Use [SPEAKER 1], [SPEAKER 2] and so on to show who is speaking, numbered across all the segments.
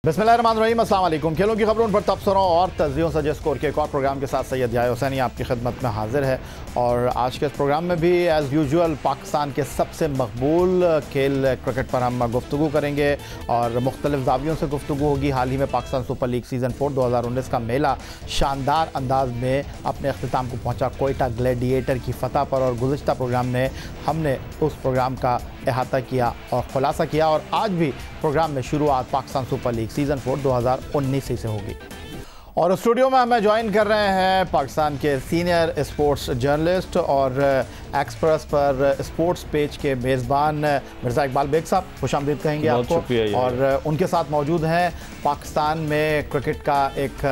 [SPEAKER 1] बिस्मिल्लाहिर्रहमानिर्रहीम, अस्सलाम वालेकुम। खेलों की खबरों पर तबसरों और तज़ियों सजे स्कोर के एक और प्रोग्राम के साथ सैयद याह्या हुसैनी आपकी खिदमत में हाजिर है। और आज के इस प्रोग्राम में भी एज़ यूजुअल पाकिस्तान के सबसे मकबूल खेल क्रिकेट पर हम गुफ्तगू करेंगे और मुख्तलिफ ज़ावियों से गुफ्तगू होगी। हाल ही में पाकिस्तान सुपर लीग सीज़न 4 2019 का मेला शानदार अंदाज में अपने अख्तिताम को पहुँचा कोयटा ग्लैडिएटर की फ़तह पर, और गुज़िश्ता प्रोग्राम में हमने उस प्रोग्राम का अहाता किया और ख़ुलासा किया। और आज भी प्रोग्राम में शुरुआत पाकिस्तान सुपर लीग सीज़न 4 2019 से होगी। और स्टूडियो में हमें ज्वाइन कर रहे हैं पाकिस्तान के सीनियर स्पोर्ट्स जर्नलिस्ट और एक्सप्रेस पर स्पोर्ट्स पेज के मेज़बान मिर्ज़ा इकबाल बेग साहब, खुशामदीद कहेंगे आपको। और उनके साथ मौजूद हैं पाकिस्तान में क्रिकेट का एक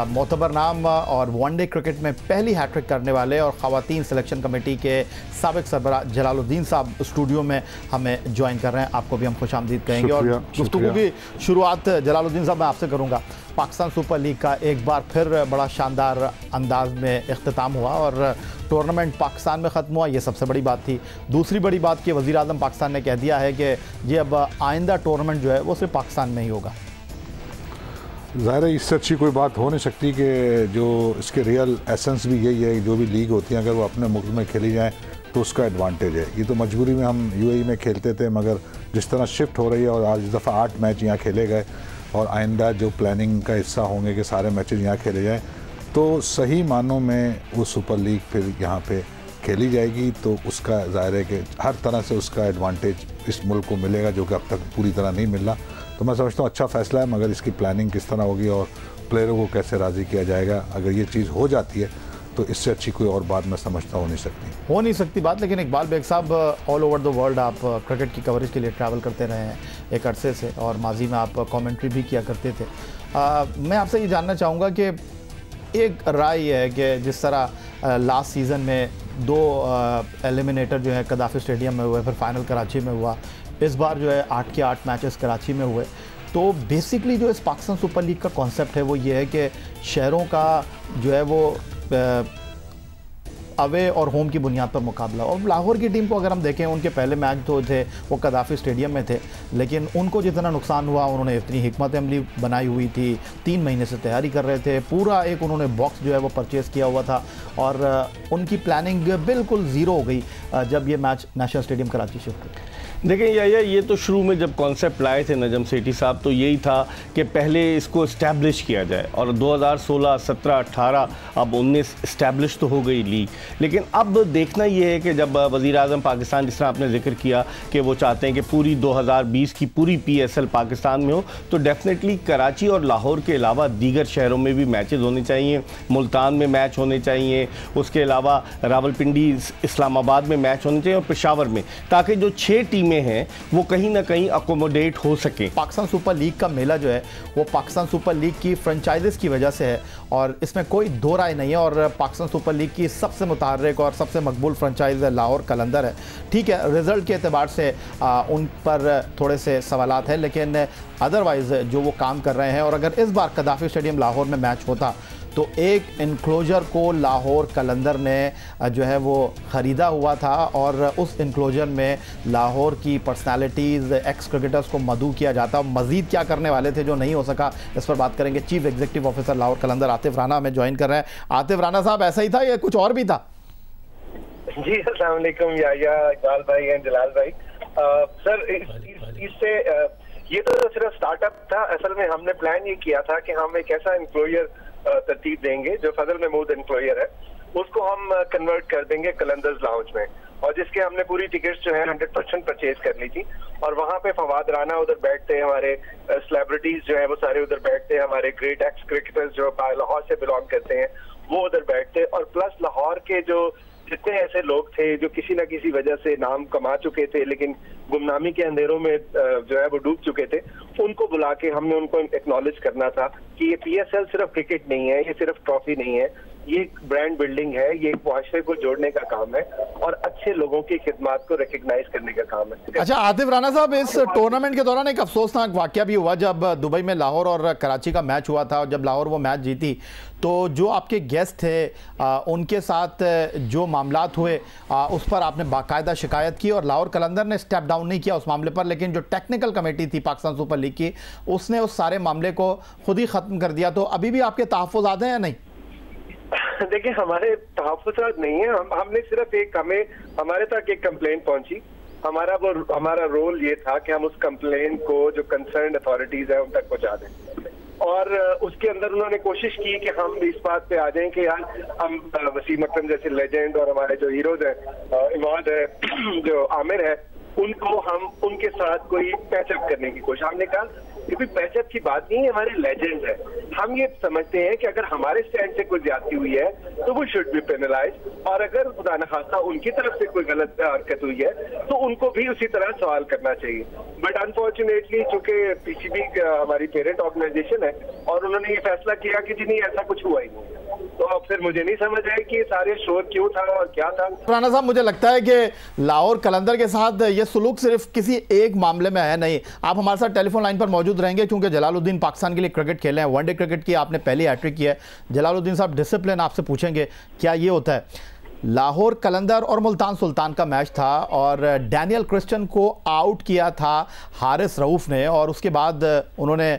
[SPEAKER 1] मोतबर नाम और वनडे क्रिकेट में पहली हैट्रिक करने वाले और ख़वातीन सिलेक्शन कमेटी के साबिक़ सरबराह जलालुद्दीन साहब स्टूडियो में हमें ज्वाइन कर रहे हैं। आपको भी हम खुशामदीद कहेंगे। और गुफ्तगू की शुरुआत जलालुद्दीन साहब मैं आपसे करूँगा। पाकिस्तान सुपर लीग का एक बार फिर बड़ा शानदार अंदाज में इख्तिताम हुआ और टूर्नामेंट पाकिस्तान में ख़त्म हुआ, ये सबसे बड़ी बात थी। दूसरी बड़ी बात कि वज़ीर आज़म पाकिस्तान ने कह दिया है कि ये अब आइंदा टूर्नामेंट जो है वो सिर्फ पाकिस्तान में ही होगा।
[SPEAKER 2] ज़ाहिर है इससे अच्छी कोई बात हो नहीं सकती कि जो इसके रियल एसेंस भी यही है, जो भी लीग होती हैं अगर वो अपने मुल्क में खेली जाए तो उसका एडवांटेज है। ये तो मजबूरी में हम यूएई में खेलते थे, मगर जिस तरह शिफ्ट हो रही है और आज इस दफ़ा 8 मैच यहाँ खेले गए और आइंदा जो प्लानिंग का हिस्सा होंगे कि सारे मैचेस यहाँ खेले जाएँ, तो सही मानों में वो सुपर लीग फिर यहाँ पे खेली जाएगी। तो उसका ज़ाहिर है कि हर तरह से उसका एडवांटेज इस मुल्क को मिलेगा, जो कि अब तक पूरी तरह नहीं मिल रहा। तो मैं समझता हूँ अच्छा फ़ैसला है, मगर इसकी प्लानिंग किस तरह होगी और प्लेयरों को कैसे राज़ी किया जाएगा, अगर ये चीज़ हो जाती है तो इससे अच्छी कोई और बात मैं समझता हो नहीं सकती बात। लेकिन इकबाल बेग साहब, ऑल ओवर द वर्ल्ड आप क्रिकेट की कवरेज के लिए ट्रैवल करते रहे हैं एक अरसे से और माजी में आप कमेंट्री भी किया करते थे। मैं आपसे ये जानना चाहूँगा कि एक राय है कि जिस तरह लास्ट सीज़न में 2 एलिमिनेटर जो है कदाफ़ी स्टेडियम में हुए, फिर फाइनल कराची में हुआ, इस बार जो है 8 के 8 मैचेस कराची में हुए। तो बेसिकली जो इस पाकिस्तान सुपर लीग का कॉन्सेप्ट है वो ये है कि शहरों का जो है वो अवे और होम की बुनियाद पर मुकाबला। और लाहौर की टीम को अगर हम देखें, उनके पहले मैच तो थे वो कदाफ़ी स्टेडियम में थे, लेकिन उनको जितना नुकसान हुआ उन्होंने इतनी हिकमत अमली बनाई हुई थी, 3 महीने से तैयारी कर रहे थे, पूरा एक उन्होंने बॉक्स जो है वो परचेज़ किया हुआ था और उनकी प्लानिंग बिल्कुल ज़ीरो हो गई जब ये match national stadium Karachi shift हुआ।
[SPEAKER 3] देखें ये तो शुरू में जब कॉन्सेप्ट लाए थे नजम सेठी साहब, तो यही था कि पहले इसको इस्टेब्लिश किया जाए और 2016, 17, 18 अब 19 इस्टेब्लिश तो हो गई लीग। लेकिन अब देखना ये है कि जब वज़ीर आज़म पाकिस्तान, जिस तरह आपने जिक्र किया कि वो चाहते हैं कि पूरी 2020 की पूरी PSL पाकिस्तान में हो, तो डेफिनेटली कराची और लाहौर के अलावा दीगर शहरों में भी मैचेस होने चाहिए। मुल्तान में मैच होने चाहिए, उसके अलावा रावलपिंडी, इस्लामाबाद में मैच होने चाहिए और पेशावर में, ताकि जो 6 टीमें हैं वो कहीं ना कहीं अकोमोडेट हो सके।
[SPEAKER 1] पाकिस्तान सुपर लीग का मेला जो है वो पाकिस्तान सुपर लीग की फ्रेंचाइजीज की वजह से है और इसमें कोई दो राय नहीं है। और पाकिस्तान सुपर लीग की सबसे मुतहर्रिक और सबसे मकबूल फ्रेंचाइज लाहौर कलंदर है। ठीक है, रिज़ल्ट के एतबार से उन पर थोड़े से सवालात हैं, लेकिन अदरवाइज़ जो वो काम कर रहे हैं, और अगर इस बार कदाफ़ी स्टेडियम लाहौर में मैच होता तो एक इनक्लोजर को लाहौर कलंदर ने जो है वो ख़रीदा हुआ था और उस इनक्लोजर में लाहौर की पर्सनालिटीज़, एक्स क्रिकेटर्स को मदऊ किया जाता। मज़ीद क्या करने वाले थे जो नहीं हो सका, इस पर बात करेंगे। चीफ एग्जीक्यूटिव ऑफिसर लाहौर कलंदर आतिफ राना हमें ज्वाइन कर रहे हैं। आतिफ राना साहब, ऐसा ही था या कुछ और भी था?
[SPEAKER 4] जी अस्सलाम वालेकुम याह्या, इकबाल भाई एंड जलाल भाई। सर इससे ये तो सिर्फ स्टार्टअप था। असल में हमने प्लान ये किया था कि हम एक ऐसा एम्प्लॉयर तरतीब देंगे जो फजल महमूद एम्प्लॉयर है, उसको हम कन्वर्ट कर देंगे कलंदर्स लाउंज में, और जिसके हमने पूरी टिकट्स जो है 100% परचेज कर ली थी। और वहाँ पे फवाद राना उधर बैठते हैं, हमारे सेलिब्रिटीज जो है वो सारे उधर बैठते हैं, हमारे ग्रेट एक्स क्रिकेटर्स जो लाहौर से बिलोंग करते हैं वो उधर बैठते हैं, और प्लस लाहौर के जो जितने ऐसे लोग थे जो किसी न किसी वजह से नाम कमा चुके थे लेकिन गुमनामी के अंधेरों में जो है वो डूब चुके थे, उनको बुला के हमने उनको एक्नॉलेज करना था कि ये PSL सिर्फ क्रिकेट नहीं है, ये सिर्फ ट्रॉफी नहीं है, ये एक ब्रांड बिल्डिंग है, ये एक मुआशरे को जोड़ने का काम है और अच्छे लोगों की खिदमत को रिकग्नाइज करने का काम है।
[SPEAKER 1] अच्छा आतिफ राना साहब, इस टूर्नामेंट के दौरान एक अफसोसनाक वाकया भी हुआ जब दुबई में लाहौर और कराची का मैच हुआ था, और जब लाहौर वो मैच जीती तो जो आपके गेस्ट थे उनके साथ जो मामलात हुए उस पर आपने बाकायदा शिकायत की और लाहौर कलंदर ने स्टेप डाउन नहीं किया उस मामले पर, लेकिन जो टेक्निकल कमेटी थी पाकिस्तान सुपर लीग की उसने उस सारे मामले को खुद ही ख़त्म कर दिया। तो अभी भी आपके तहफ़्फ़ुज़ात हैं या नहीं?
[SPEAKER 4] देखिए, हमारे तहफ़्फ़ुज़ात नहीं है, हमने सिर्फ हमारे तक एक कंप्लेंट पहुंची। हमारा रोल ये था कि हम उस कंप्लेंट को जो कंसर्न अथॉरिटीज है उन तक पहुंचा दें, और उसके अंदर उन्होंने कोशिश की कि हम इस बात पे आ जाएं कि यार हम वसीम अकरम जैसे लेजेंड और हमारे जो हीरोज हैं, इमाद है, जो आमिर है, उनको हम उनके साथ कोई पैचअप करने की कोशिश। हमने कहा कि कोई पैचअप की बात नहीं है, हमारे लेजेंड है। हम ये समझते हैं कि अगर हमारे स्टैंड से कोई ज्यादती हुई है तो वो शुड बी पेनलाइज, और अगर खुदा न खास्ता उनकी तरफ से कोई गलत हरकत हुई है तो उनको भी उसी तरह सवाल करना चाहिए। बट अनफॉर्चुनेटली चूंकि पीसीबी हमारी पेरेंट ऑर्गेनाइजेशन है और उन्होंने ये फैसला किया कि जी नहीं, ऐसा कुछ हुआ ही नहीं, तो अब फिर मुझे नहीं समझ आया कि सारे शोर क्यों था और क्या था।
[SPEAKER 1] राना साहब, मुझे लगता है कि लाहौर कलंदर के साथ ये सलूक सिर्फ किसी एक मामले में है नहीं। आप हमारे साथ टेलीफोन लाइन पर मौजूद रहेंगे क्योंकि जलालुद्दीन पाकिस्तान के लिए क्रिकेट खेले हैं, वनडे क्रिकेट की आपने पहली हैट्रिक की है। जलालुद्दीन साहब, डिसिप्लिन आपसे पूछेंगे, क्या ये होता है? लाहौर कलंदर और मुल्तान सुल्तान का मैच था और डैनियल क्रिस्टियन को आउट किया था हारिस रऊफ ने, और उसके बाद उन्होंने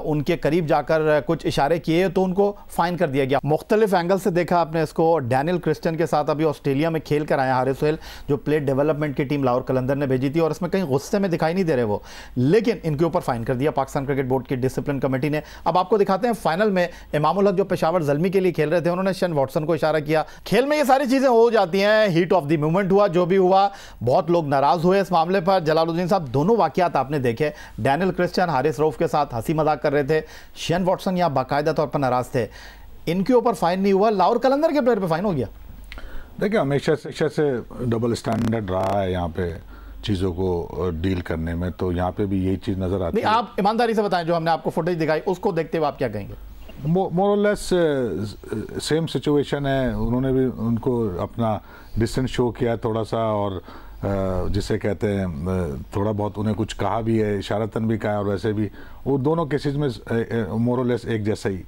[SPEAKER 1] उनके करीब जाकर कुछ इशारे किए तो उनको फाइन कर दिया गया। मुख्तलिफ एंगल से देखा आपने इसको। डैनियल क्रिस्टियन के साथ अभी ऑस्ट्रेलिया में खेल कर आए हारिस सोहेल, जो प्लेट डेवलपमेंट की टीम लाहौर कलंदर ने भेजी थी, और इसमें कहीं गुस्से में दिखाई नहीं दे रहे वो, लेकिन इनके ऊपर फाइन कर दिया पाकिस्तान क्रिकेट बोर्ड की डिसिप्लिन कमेटी ने। अब आपको दिखाते हैं फाइनल में इमामुल हक जो पेशावर ज़ल्मी के लिए खेल रहे थे, उन्होंने शेन वॉटसन को इशारा किया। खेल में ये सारी चीज़ें हो जाती हैं, हीट ऑफ द मोमेंट हुआ जो भी हुआ, बहुत लोग नाराज हुए इस मामले पर। जलालुद्दीन साहब, दोनों वाकयात आपने देखे, डैनियल क्रिस्टियन हारिस रऊफ के साथ हंसी मजाक कर रहे थे, शेन वॉटसन यहाँ बाकायदा तौर पर नाराज थे, इनके ऊपर फाइन नहीं हुआ, लाहौर कलंदर के प्लेयर पे फाइन हो गया।
[SPEAKER 2] देखिए, हमेशा से डबल स्टैंडर्ड रहा है यहाँ पे चीज़ों को डील करने में, तो यहाँ पे भी यही चीज़ नजर आती है।
[SPEAKER 1] आप ईमानदारी से बताएं, जो हमने आपको फुटेज दिखाई उसको देखते हुए आप क्या कहेंगे?
[SPEAKER 2] मोर और लेस सेम सिचुएशन है। उन्होंने भी उनको अपना डिस्टेंस शो किया थोड़ा सा, और जिसे कहते हैं थोड़ा बहुत उन्हें कुछ कहा भी है, इशारतन भी कहा, और वैसे भी वो दोनों केसेस में मोर और लेस एक जैसा ही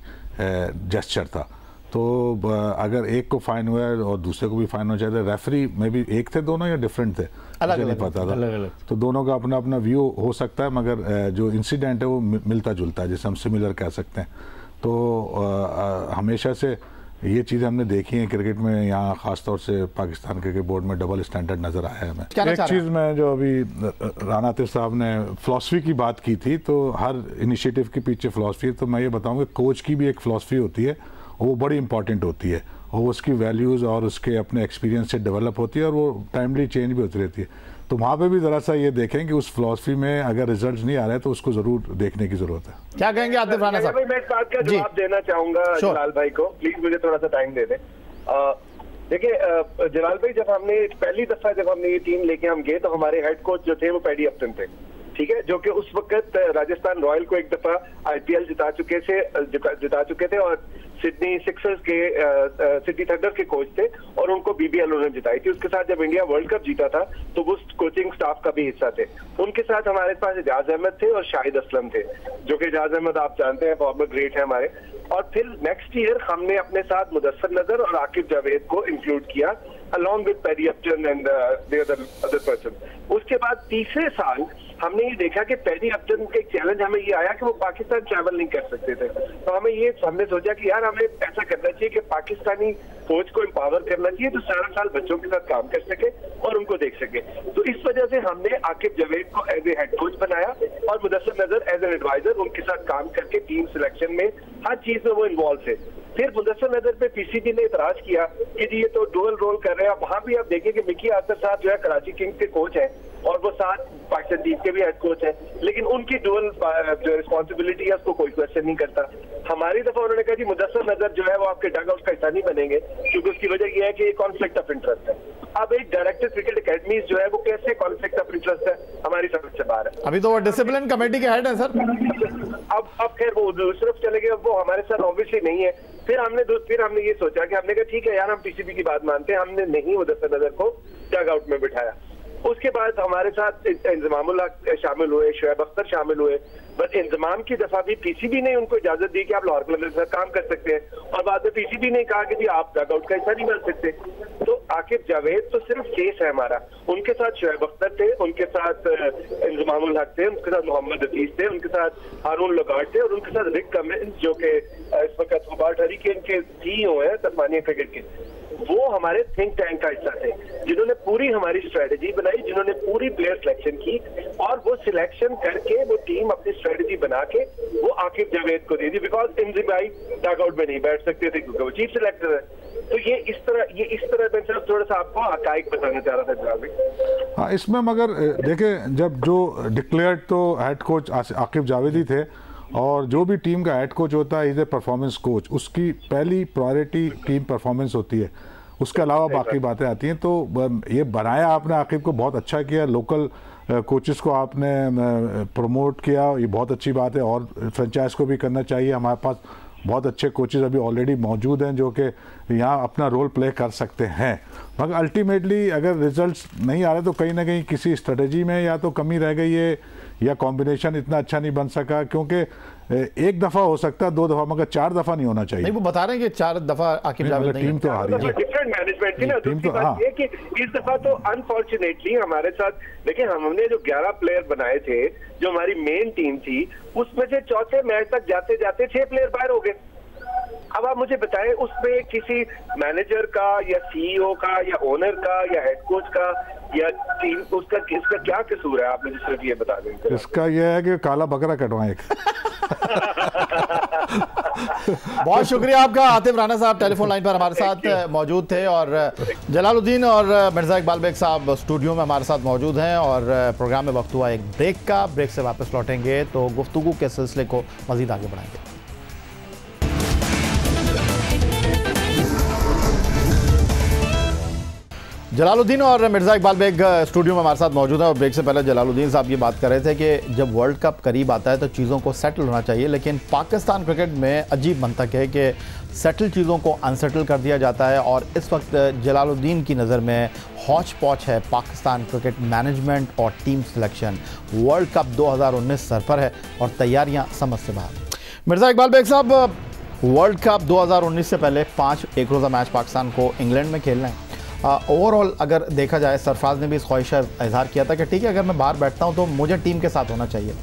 [SPEAKER 2] जेस्चर था। तो अगर एक को फाइन हुआ है और दूसरे को भी फाइन होना चाहिए। रेफरी में भी एक थे दोनों या डिफरेंट थे, मुझे नहीं पता था।
[SPEAKER 3] अलग।
[SPEAKER 2] तो दोनों का अपना अपना व्यू हो सकता है, मगर जो इंसिडेंट है वो मिलता जुलता है, जिसे हम सिमिलर कह सकते हैं। तो हमेशा से ये चीज़ हमने देखी है क्रिकेट में, यहाँ ख़ासतौर से पाकिस्तान क्रिकेट बोर्ड में डबल स्टैंडर्ड नज़र आया है हमें। एक चीज़ में जो अभी राना आतिफ साहब ने फ़िलासफ़ी की बात की थी, तो हर इनिशिएटिव के पीछे फ़िलासफ़ी है, तो मैं ये बताऊँगा कोच की भी एक फ़िलासफ़ी होती है, वो बड़ी इंपॉर्टेंट होती है, और उसकी वैल्यूज़ और उसके अपने एक्सपीरियंस से डेवलप होती है, और वो टाइमली चेंज भी होती रहती है। तो वहाँ पे भी ज़रा सा ये देखें कि उस फिलॉसफी में अगर रिजल्ट्स नहीं आ रहे तो उसको ज़रूर देखने की ज़रूरत है।
[SPEAKER 1] क्या कहेंगे आतिफ राना साहब?
[SPEAKER 4] मैं इस बात का जवाब देना चाहूँगा जलाल भाई को, प्लीज़ मुझे थोड़ा सा टाइम दे दें। देखिए जलाल भाई, जब पहली दफ़ा ये टीम लेके हम गए तो हमारे हेड कोच जो थे वो पैडी अपटन थे, ठीक है, जो कि उस वक्त राजस्थान रॉयल को एक दफ़ा आईपीएल जिता चुके थे और सिडनी सिक्सर्स के सिडनी थंडर के कोच थे, और उनको बीबीएल उन्होंने जिताई थी। उसके साथ जब इंडिया वर्ल्ड कप जीता था तो वो कोचिंग स्टाफ का भी हिस्सा थे। उनके साथ हमारे पास एजाज अहमद थे और शाहिद असलम थे, जो कि एजाज अहमद आप जानते हैं फॉर्मर ग्रेट है हमारे। और फिर नेक्स्ट ईयर हमने अपने साथ मुदस्सर नजर और आकिब जावेद को इंक्लूड किया along with Paddy Upton and the other person। उसके बाद तीसरे साल हमने ये देखा कि पैडी अपटन का एक चैलेंज हमें ये आया कि वो पाकिस्तान ट्रैवल नहीं कर सकते थे, तो हमने सोचा कि यार हमें ऐसा करना चाहिए कि पाकिस्तानी कोच को एम्पावर करना चाहिए तो सारा साल बच्चों के साथ काम कर सके और उनको देख सके। तो इस वजह से हमने आकिब जावेद को एज ए हेड कोच बनाया और मुदस्सर नजर एज एन एडवाइजर उनके साथ काम करके टीम सिलेक्शन में हर चीज में वो इन्वॉल्व थे। फिर मुदस्सर नजर पे पीसीबी ने इतराज किया कि जी ये तो डुअल रोल कर रहे हैं। वहां भी आप देखें कि मिकी आर्थर साहब जो है कराची किंग्स के कोच हैं और वो साथ पाकिस्तान टीम के भी हेड कोच हैं, लेकिन उनकी डुअल जो रिस्पॉन्सिबिलिटी है उसको कोई क्वेश्चन नहीं करता। हमारी दफा उन्होंने कहा जी मुदस्सर नजर जो है वो आपके डग आउट का हिस्सा नहीं बनेंगे, क्योंकि उसकी वजह यह है कि कॉन्फ्लिक्ट ऑफ इंटरेस्ट है। अब एक डायरेक्टर क्रिकेट अकेडमी जो है वो कैसे कॉन्फ्लिक्ट ऑफ इंटरेस्ट है, हमारी समझ से बाहर है।
[SPEAKER 1] अभी तो वो डिसिप्लिन कमेटी के हेड है सर।
[SPEAKER 4] अब खैर वो सिर्फ चले गए, वो हमारे साथ ऑब्वियसली नहीं है, फिर हमने ये सोचा कि हमने कहा ठीक है यार, हम पीसीबी की बात मानते हैं, हमने नहीं मुदस्सिर नजर को डग आउट में बिठाया। उसके बाद हमारे साथ इंजमामुल हक शामिल हुए, शुएब अख्तर शामिल हुए, बस इंजमाम की दफा भी पीसीबी ने उनको इजाजत दी कि आप लाहौर क्लब के साथ काम कर सकते हैं, और बाद में पीसीबी ने कहा कि जी आप डग आउट का हिस्सा नहीं बन सकते। तो आकिब जावेद तो सिर्फ केस है हमारा, उनके साथ शुएब अख्तर थे, उनके साथ इंजमामुल हक थे, उनके साथ मोहम्मद हफीज थे, उनके साथ हारून लगाट थे, और उनके साथ रिक कमिंस जो कि इस वक्त होबार्ट हरिकेन के सीईओ है तस्मानिया क्रिकेट के। वो हमारे थिंक टैंक का हिस्सा थे, जिन्होंने पूरी हमारी स्ट्रेटेजी बनाई, जिन्होंने पूरी प्लेयर सिलेक्शन की, और वो सिलेक्शन करके वो टीम अपनी स्ट्रेटेजी बना के वो आकिब जावेद को दे दी, बिकॉज इंजी भाई डग आउट में नहीं बैठ सकते थे क्योंकि वो चीफ सिलेक्टर है। तो ये इस तरह मैं सिर्फ थोड़ा सा आपको हकाइक बताना चाह रहा था जनाब।
[SPEAKER 2] हाँ, इसमें मगर देखें, जब जो डिक्लेयर्ड तो हेड कोच आकिब जावेद ही थे, और जो भी टीम का हेड कोच होता है इज ए परफॉर्मेंस कोच, उसकी पहली प्रायोरिटी टीम परफॉर्मेंस होती है, उसके अलावा बाकी बातें आती हैं। तो ये बनाया आपने आकिब को, बहुत अच्छा किया, लोकल कोचेस को आपने प्रमोट किया, ये बहुत अच्छी बात है, और फ्रेंचाइज को भी करना चाहिए। हमारे पास बहुत अच्छे कोचेस अभी ऑलरेडी मौजूद हैं जो कि यहाँ अपना रोल प्ले कर सकते हैं, मगर अल्टीमेटली अगर रिजल्ट्स नहीं आ रहे तो कहीं ना कहीं किसी स्ट्रेटजी में या तो कमी रह गई है, या कॉम्बिनेशन इतना अच्छा नहीं बन सका, क्योंकि एक दफा हो सकता है, 2 दफा, मगर 4 दफा नहीं होना चाहिए।
[SPEAKER 1] नहीं, वो बता रहे हैं कि 4 दफा आकिब जावेद नहीं,
[SPEAKER 2] टीम तो हारी है,
[SPEAKER 4] डिफरेंट मैनेजमेंट थी ना। दूसरी बात ये कि इस दफा तो अनफॉर्चुनेटली हमारे साथ देखिए, हमने जो 11 प्लेयर बनाए थे, जो हमारी मेन टीम थी, उसमें से चौथे मैच तक जाते जाते 6 प्लेयर बाहर हो गए। अब आप मुझे बताएं, उसमें किसी मैनेजर का या सीईओ का या ओनर का या हेड कोच का या टीम उसका क्या कसूर है? आप मुझे सिर्फ ये बता दें।
[SPEAKER 2] इसका यह है कि काला बकरा कटवाएं।
[SPEAKER 1] बहुत शुक्रिया आपका। आतिफ राना साहब टेलीफोन लाइन पर हमारे साथ मौजूद थे, और जलालुद्दीन और मिर्जा इकबाल बेग साहब स्टूडियो में हमारे साथ मौजूद हैं, और प्रोग्राम में वक्त हुआ एक ब्रेक का। ब्रेक से वापस लौटेंगे तो गुफ्तगू के सिलसिले को मजीद आगे बढ़ाएंगे। जलालुद्दीन और मिर्ज़ा इकबाल बेग स्टूडियो में हमारे साथ मौजूद है, और ब्रेक से पहले जलालुद्दीन साहब ये बात कर रहे थे कि जब वर्ल्ड कप करीब आता है तो चीज़ों को सेटल होना चाहिए, लेकिन पाकिस्तान क्रिकेट में अजीब मंतक है कि सेटल चीज़ों को अनसेटल कर दिया जाता है, और इस वक्त जलालुद्दीन की नज़र में हौच पौच है पाकिस्तान क्रिकेट मैनेजमेंट और team selection. World cup 2019 sir पर है और तैयारियाँ समझ से बाहर। मिर्ज़ा इकबाल बेग साहब, वर्ल्ड कप 2019 से पहले 5 एक रोज़ा मैच पाकिस्तान को इंग्लैंड में खेलना है। ओवरऑल अगर देखा जाए, सरफराज ने भी इस ख्वाहिश का इजहार किया था कि ठीक है, अगर मैं बाहर बैठता हूं तो मुझे टीम के साथ होना चाहिए,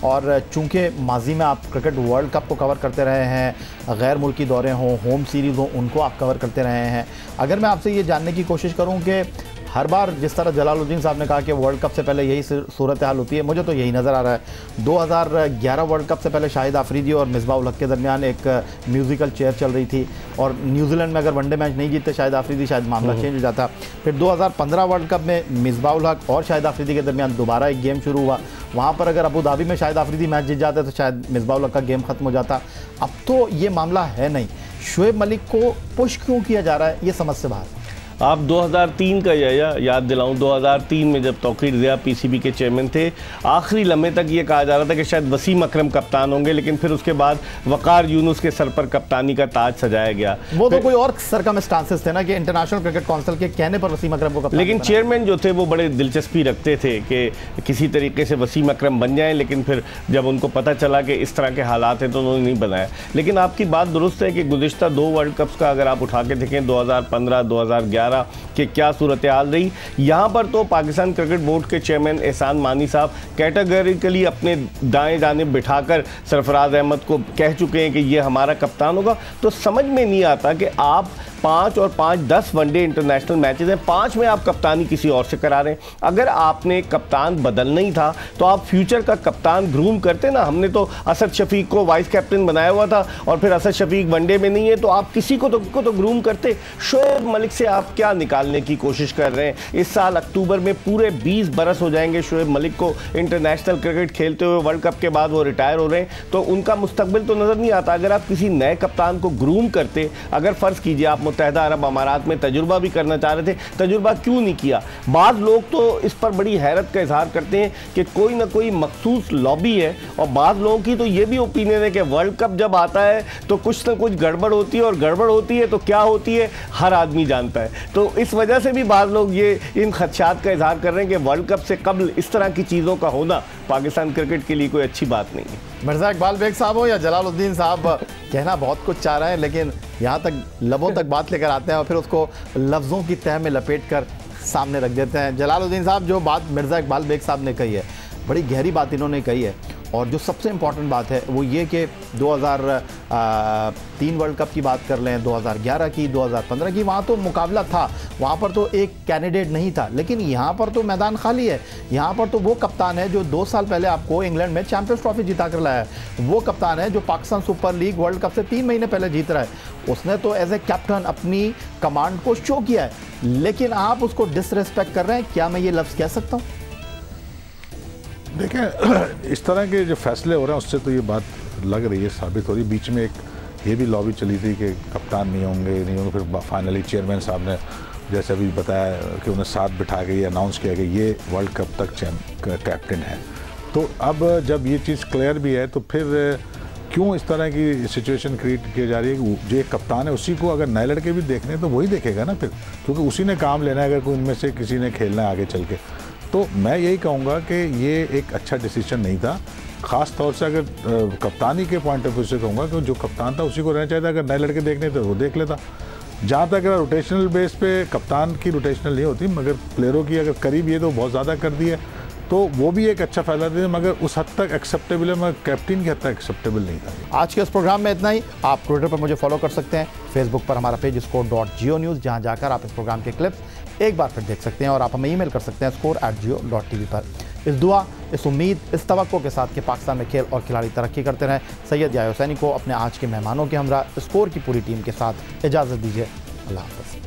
[SPEAKER 1] और चूंकि माजी में आप क्रिकेट वर्ल्ड कप को कवर करते रहे हैं, गैर मुल्की दौरे हों, होम सीरीज़ हों, उनको आप कवर करते रहे हैं, अगर मैं आपसे ये जानने की कोशिश करूं कि हर बार जिस तरह जलालुद्दीन साहब ने कहा कि वर्ल्ड कप से पहले यही सूरत हाल होती है, मुझे तो यही नज़र आ रहा है। 2011 वर्ल्ड कप से पहले शाहिद आफरीदी और मिसबाह उल हक के दरमियान एक म्यूज़िकल चेयर चल रही थी, और न्यूजीलैंड में अगर वनडे मैच नहीं जीतते शाहिद आफरीदी, शायद मामला चेंज हो जाता। फिर 2015 वर्ल्ड कप में मिसबाह उल हक और शाहिद आफरीदी के दरमियान दोबारा एक गेम शुरू हुआ, वहाँ पर अगर अबू धाबी में शाहिद आफरीदी मैच जीत जाते तो शायद मिसबाह उल हक का गेम ख़त्म हो जाता। अब तो ये मामला है नहीं। शुएब मलिक को पुश क्यों किया जा रहा है, ये समझ से बाहर।
[SPEAKER 3] आप 2003 का याद दिलाऊं, 2003 में जब तौकीर ज़िया पीसीबी के चेयरमैन थे, आखिरी लम्हे तक ये कहा जा रहा था कि शायद वसीम अकरम कप्तान होंगे, लेकिन फिर उसके बाद वकार यूनुस के सर पर कप्तानी का ताज सजाया गया।
[SPEAKER 1] वो तो कोई और सरकमस्टांसेस थे ना कि इंटरनेशनल क्रिकेट काउंसिल के कहने पर वसीम अकरम को कप्तान,
[SPEAKER 3] लेकिन चेयरमैन जो थे वो बड़े दिलचस्पी रखते थे कि किसी तरीके से वसीम अकरम बन जाएं, लेकिन फिर जब उनको पता चला कि इस तरह के हालात हैं तो उन्होंने नहीं बनाया। लेकिन आपकी बात दुरुस्त है कि गुज़िश्ता 2 वर्ल्ड कप्स का अगर आप उठा के देखें, 2015, 2011 कि क्या सूरत हाल रही, यहाँ पर तो पाकिस्तान क्रिकेट बोर्ड के चेयरमैन एहसान मानी साहब कैटेगरिकली अपने दाएं जानिब बिठाकर सरफराज अहमद को कह चुके हैं कि ये हमारा कप्तान होगा। तो समझ में नहीं आता कि आप 5 और 5 10 वनडे इंटरनेशनल मैचेस हैं, 5 में आप कप्तानी किसी और से करा रहे हैं। अगर आपने कप्तान बदलना ही था तो आप फ्यूचर का कप्तान ग्रूम करते ना। हमने तो असद शफीक को वाइस कैप्टन बनाया हुआ था, और फिर असद शफीक वनडे में नहीं है तो आप किसी को तो ग्रूम करते। शुएब मलिक से आप क्या निकालने की कोशिश कर रहे हैं? इस साल अक्टूबर में पूरे 20 बरस हो जाएंगे शुएब मलिक को इंटरनेशनल क्रिकेट खेलते हुए। वर्ल्ड कप के बाद वो रिटायर हो रहे हैं, तो उनका मुस्तकबिल तो नज़र नहीं आता। अगर आप किसी नए कप्तान को ग्रूम करते, अगर फ़र्ज़ कीजिए आप मुत्तहदा अरब अमारात में तजुर्बा भी करना चाह रहे थे, तजुर्बा क्यों नहीं किया? बाज़ लोग तो इस पर बड़ी हैरत का इजहार करते हैं कि कोई ना कोई मखसूस लॉबी है, और बाज़ लोगों की तो ये भी ओपिनियन है कि वर्ल्ड कप जब आता है तो कुछ ना कुछ गड़बड़ होती है, और गड़बड़ होती है तो क्या होती है हर आदमी जानता है। तो इस वजह से भी बाज़ लोग ये इन खदशात का इजहार कर रहे हैं कि वर्ल्ड कप से कबल इस तरह की चीज़ों का होना पाकिस्तान क्रिकेट के लिए कोई अच्छी बात नहीं है।
[SPEAKER 1] मिर्ज़ा इकबाल बेग साहब हो या जलालुद्दीन साहब, कहना बहुत कुछ चाह रहे हैं लेकिन यहाँ तक लबों तक बात लेकर आते हैं और फिर उसको लफ्ज़ों की तह में लपेट कर सामने रख देते हैं। जलालुद्दीन साहब, जो बात मिर्ज़ा इकबाल बेग साहब ने कही है, बड़ी गहरी बात इन्होंने कही है, और जो सबसे इम्पॉर्टेंट बात है वो ये कि 2003 वर्ल्ड कप की बात कर लें, 2011 की, 2015 की, वहाँ तो मुकाबला था, वहाँ पर तो एक कैंडिडेट नहीं था, लेकिन यहाँ पर तो मैदान खाली है। यहाँ पर तो वो कप्तान है जो 2 साल पहले आपको इंग्लैंड में चैंपियंस ट्रॉफी जिता कर लाया है, वो कप्तान है जो Pakistan super league world cup से 3 महीने पहले जीत रहा है। उसने तो एज ए कैप्टन अपनी कमांड को शो किया है, लेकिन आप उसको डिसरिस्पेक्ट कर रहे हैं। क्या मैं ये लफ्ज़ कह सकता हूँ?
[SPEAKER 2] देखें, इस तरह के जो फैसले हो रहे हैं उससे तो ये बात लग रही है, साबित हो रही है। बीच में एक ये भी लॉबी चली थी कि कप्तान नहीं होंगे, फिर फाइनली चेयरमैन साहब ने जैसे अभी बताया कि उन्हें साथ बिठा के ये अनाउंस किया कि ये वर्ल्ड कप तक कैप्टन है। तो अब जब ये चीज़ क्लियर भी है तो फिर क्यों इस तरह की सिचुएशन क्रिएट की जा रही है कि जो एक कप्तान है उसी को अगर नए लड़के भी देखने हैं तो वही देखेगा ना फिर, क्योंकि उसी ने काम लेना है अगर कोई इनमें से किसी ने खेलना है आगे चल के। तो मैं यही कहूँगा कि ये एक अच्छा डिसीजन नहीं था, ख़ास तौर से अगर कप्तानी के पॉइंट ऑफ व्यू से कहूँगा कि जो कप्तान था उसी को रहना चाहिए था। अगर नए लड़के देखने थे वो देख लेता। जहाँ तक अगर रोटेशनल बेस पे कप्तान की रोटेशनल नहीं होती, मगर प्लेयरों की अगर करीब ये तो बहुत ज़्यादा कर दी है, तो वो भी एक अच्छा फ़ायदा दे, मगर उस हद तक एक्सेप्टेबल है, मगर कैप्टन की हद तक एक्सेप्टेबल नहीं था।
[SPEAKER 1] आज के इस प्रोग्राम में इतना ही। आप ट्विटर पर मुझे फॉलो कर सकते हैं, फेसबुक पर हमारा पेज score.geo news, जहां जाकर आप इस प्रोग्राम के क्लिप्स एक बार फिर देख सकते हैं, और आप हमें ईमेल कर सकते हैं score@geo.tv पर। इस दुआ, इस उम्मीद, इस तवक्को के साथ कि पाकिस्तान में खेल और खिलाड़ी तरक्की करते रहें, सैयद याह्या हुसैनी को अपने आज के मेहमानों के हमरा स्कोर की पूरी टीम के साथ इजाज़त दीजिए। अल्लाह हाफ़िज़।